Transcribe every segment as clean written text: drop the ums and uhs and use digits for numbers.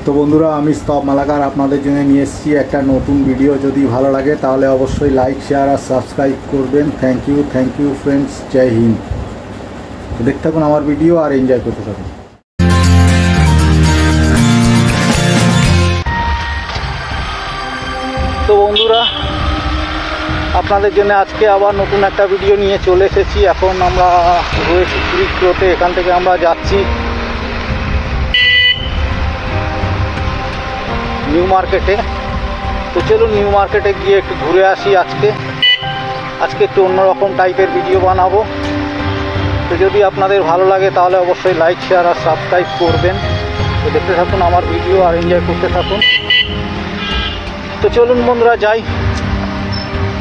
তো বন্ধুরা, আমি স্তব মালাকার আপনাদের জন্য নিয়ে এসেছি একটা নতুন ভিডিও। যদি ভালো লাগে তাহলে অবশ্যই লাইক, শেয়ার আর সাবস্ক্রাইব করবেন। Thank you friends. জয় হিন্দ। দেখতে থাকুন আমার ভিডিও আর এনজয় করতে থাকুন। তো বন্ধুরা, আপনাদের জন্য আজকে আবার নতুন একটা ভিডিও নিয়ে চলে এসেছি। এখন আমরা রয়েছি কুড়িগ্রামে। এখান থেকে আমরা যাচ্ছি নিউ মার্কেটে। তো চলুন নিউ মার্কেটে গিয়ে একটু ঘুরে আসি। আজকে একটু অন্যরকম টাইপের ভিডিও বানাবো। তো যদি আপনাদের ভালো লাগে তাহলে অবশ্যই লাইক, শেয়ার আর সাবস্ক্রাইব করবেন। তো দেখতে থাকুন আমার ভিডিও আর এনজয় করতে থাকুন। তো চলুন বন্ধুরা যাই।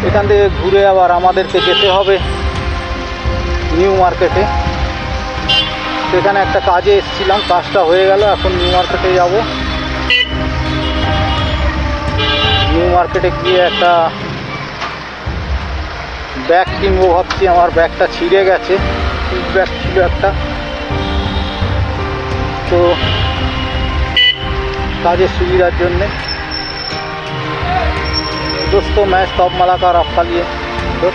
এখান থেকে ঘুরে আবার আমাদেরকে যেতে হবে নিউ মার্কেটে। সেখানে একটা কাজে এসেছিলাম, কাজটা হয়ে গেল। এখন নিউ মার্কেটে যাব। নিউ মার্কেটে গিয়ে একটা ব্যাগ কিনবো ভাবছি। আমার ব্যাগটা ছিঁড়ে গেছে, ব্যাগ ছিল একটা। তো কাজের সুবিধার জন্যে दोस्तों मैं स्तब मालाकार आपका लिए তো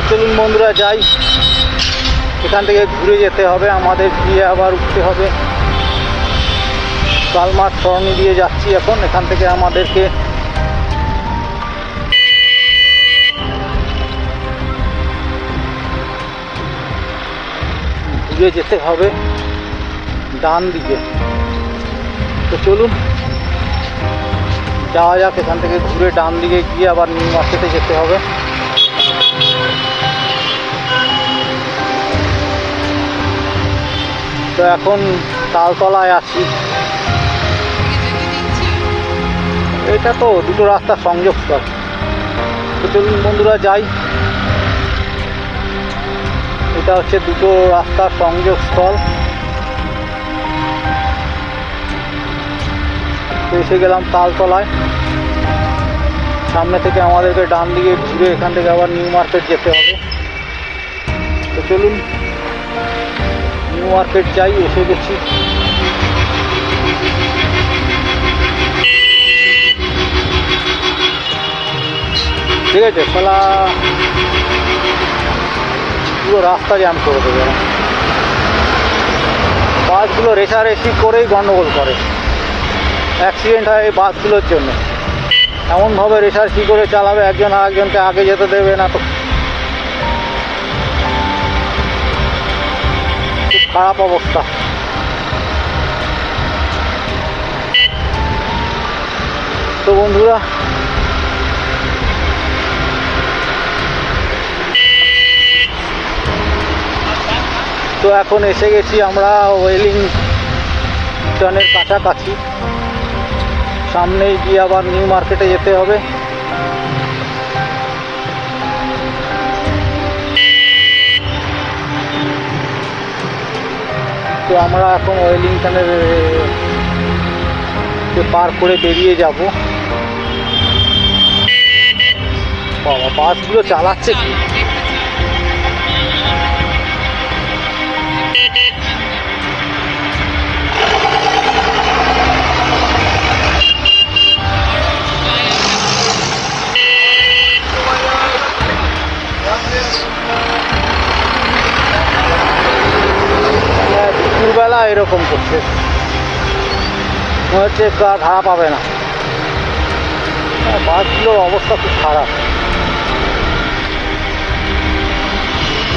চলুন বন্ধুরা যাই। এখান থেকে ঘুরে যেতে হবে আমাদের, গিয়ে আবার উঠতে হবে কালমার্ট সরণি দিয়ে যাচ্ছি এখন। এখান থেকে আমাদেরকে ঘুরে যেতে হবে ডান দিকে। তো চলুন যাওয়া যাক। এখান থেকে ঘুরে ডান দিকে গিয়ে আবার নিউ মার্কেটে যেতে হবে। তো এখন তালতলায় আছি। এটা তো দুটো রাস্তার সংযোগস্থল। তো চলুন বন্ধুরা যাই। এটা হচ্ছে দুটো রাস্তার সংযোগস্থল। তো এসে গেলাম তালতলায়। সামনে থেকে আমাদেরকে ডান দিকে ঘুরে এখান থেকে আবার নিউ মার্কেট যেতে হবে। তো চলুন নিউ মার্কেট যাই। এসে গেছি। ঠিক আছে, শালা পুরো রাস্তা জ্যাম করে দেবে। বাসগুলো রেষারেষি করেই গন্ডগোল করে, অ্যাক্সিডেন্ট হয় এই বাসগুলোর জন্য। এমনভাবে রেষারেষি করে চালাবে, একজন আরেকজনকে আগে যেতে দেবে না। তো খুব খারাপ অবস্থা। তো বন্ধুরা তো এখন এসে গেছি আমরা ওয়েলিংটনের কাছাকাছি। সামনেই গিয়ে আবার নিউ মার্কেটে যেতে হবে। তো আমরা এখন ওয়েলিংটনের পার করে বেরিয়ে যাব। বাবা, বাসগুলো চালাচ্ছে কি! দুপুরবেলা এরকম করছে, মনে হচ্ছে কার ভাড়া পাবে না। বাসগুলোর অবস্থা খুব খারাপ।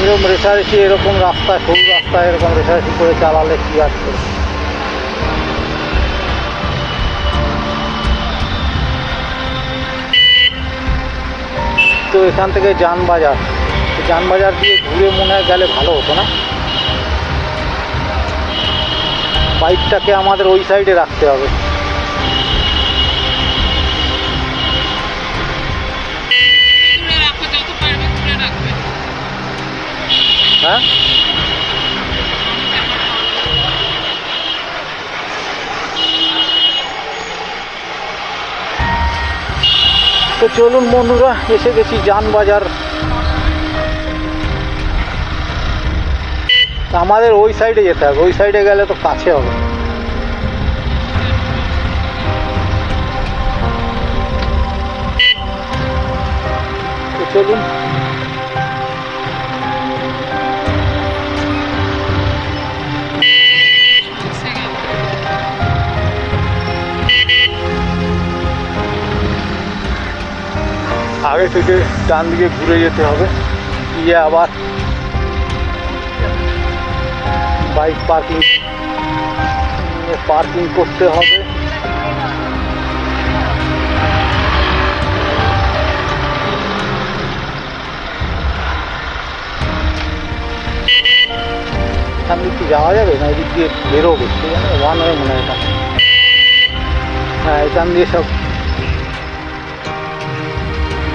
এরকম রেষারেষি, এরকম রাস্তায়, সরু রাস্তায় এরকম রেষারেষি করে চালালে কি আছে। তো এখান থেকে যানবাজার দিয়ে ঘুরে মনে হয় গেলে ভালো হতো না? বাইকটাকে আমাদের ওই সাইডে রাখতে হবে। হ্যাঁ, তো চলুন বন্ধুরা, এসে গেছি জানবাজার। আমাদের ওই সাইডে যেতে হবে, ওই সাইডে গেলে তো কাছে হবে। তো চলুন। আগে থেকে ডান দিকে ঘুরে যেতে হবে, গিয়ে আবার বাইক পার্কিং করতে হবে। এখান দিক দিয়ে যাওয়া যাবে না, এদিক দিয়ে বেরোবে, ঠিক আছে? ওয়ান ওয়ে মনে হয় এটা। হ্যাঁ, এখান দিয়ে সব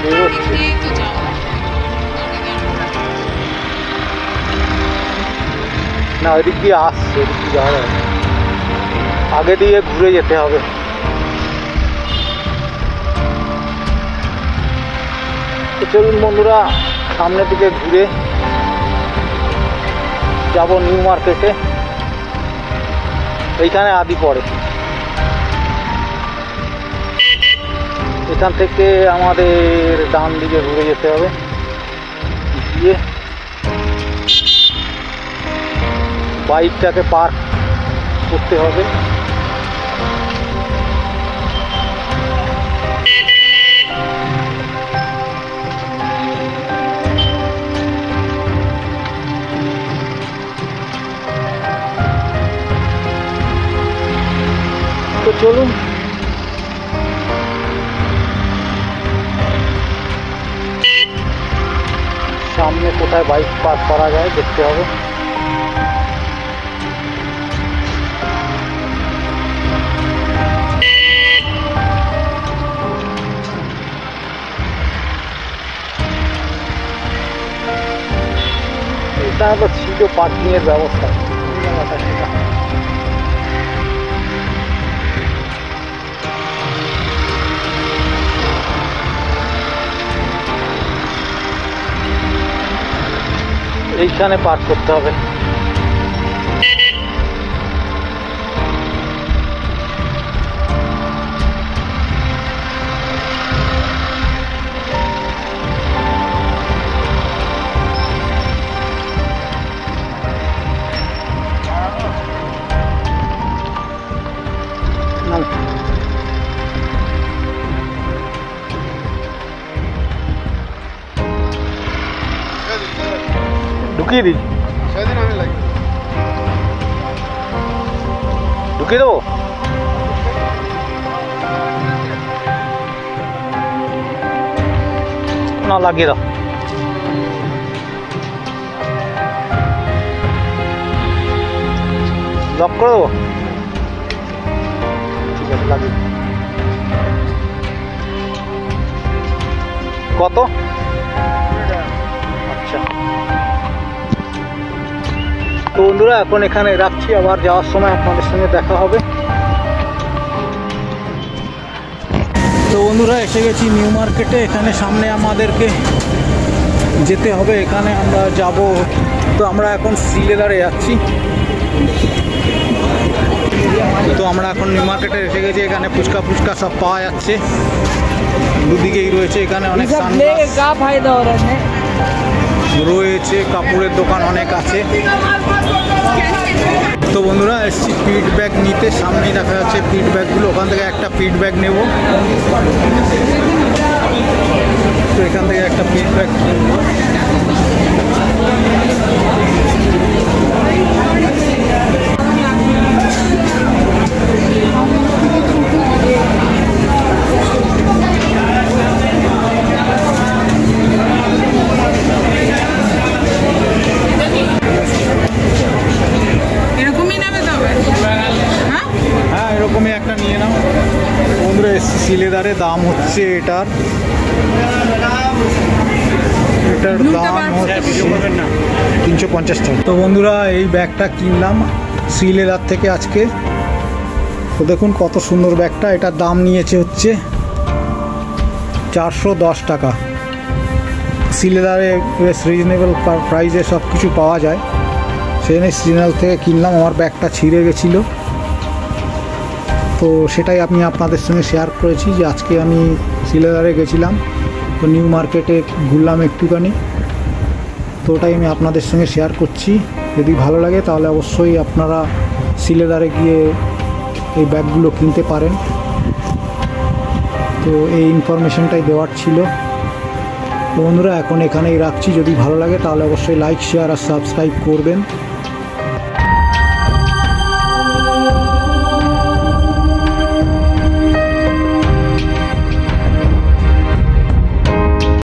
বেরোচ্ছে। না, ওইদিক দিয়ে আসছে, ওইদিক দিয়ে যাওয়া যাবে, আগে দিয়ে ঘুরে যেতে হবে। তো চলুন বন্ধুরা, সামনের দিকে ঘুরে যাব নিউ মার্কেটে। এইখানে আদি পড়ে, এখান থেকে আমাদের ডান দিকে ঘুরে যেতে হবে, গিয়ে বাইকটাকে পার্ক করতে হবে। তো চলুন, সামনে কোথায় বাইক পার্ক করা যায় দেখতে হবে। এটা তো ছিল পার্কিংয়ের ব্যবস্থা, সেটা এইখানে পার্ক করতে হবে। ঢুকিয়ে দিই, ঢুকিয়ে দেবো। না, লাগিয়ে দাও। লক করে দেবো, ঠিক আছে, লাগিয়ে। কত? আচ্ছা, তো বন্ধুরা এখন এখানে রাখছি, আবার যাওয়ার সময় আপনাদের সঙ্গে দেখা হবে। তো বন্ধুরা, এসে গেছি নিউ মার্কেটে। এখানে সামনে আমাদেরকে যেতে হবে, এখানে আমরা যাব। তো আমরা এখন সিলেদারে যাচ্ছি। তো আমরা এখন নিউ মার্কেটে এসে গেছি। এখানে ফুচকা সব পাওয়া যাচ্ছে, দুদিকেই রয়েছে। এখানে অনেক রয়েছে, কাপড়ের দোকান অনেক আছে। তো বন্ধুরা, এসছি ফিডব্যাক নিতে। সামনেই দেখা যাচ্ছে ফিডব্যাকগুলো, ওখান থেকে একটা ফিডব্যাক নেব। তো এখান থেকে একটা ফিডব্যাক নেব। এরকমই একটা নিয়ে নাও বন্ধুরা। সিলেদারে দাম হচ্ছে এটার দাম হচ্ছে 350 টাকা। তো বন্ধুরা, এই ব্যাগটা কিনলাম সিলেদার থেকে আজকে। তো দেখুন কত সুন্দর ব্যাগটা। এটার দাম নিয়েছে হচ্ছে 410 টাকা। সিলেদারে বেশ রিজনেবল প্রাইসে সব কিছু পাওয়া যায়, সেখানে সিজনাল থেকে কিনলাম। আমার ব্যাগটা ছিঁড়ে গেছিলো, তো সেটাই আমি আপনাদের সঙ্গে শেয়ার করেছি যে আজকে আমি সিলেদারে গেছিলাম, তো নিউ মার্কেটে ঘুরলাম একটুখানি, তো ওটাই আমি আপনাদের সঙ্গে শেয়ার করছি। যদি ভালো লাগে তাহলে অবশ্যই আপনারা সিলেদারে গিয়ে এই ব্যাগগুলো কিনতে পারেন। তো এই ইনফরমেশনটাই দেওয়ার ছিল। তো বন্ধুরা এখন এখানেই রাখছি, যদি ভালো লাগে তাহলে অবশ্যই লাইক, শেয়ার আর সাবস্ক্রাইব করবেন।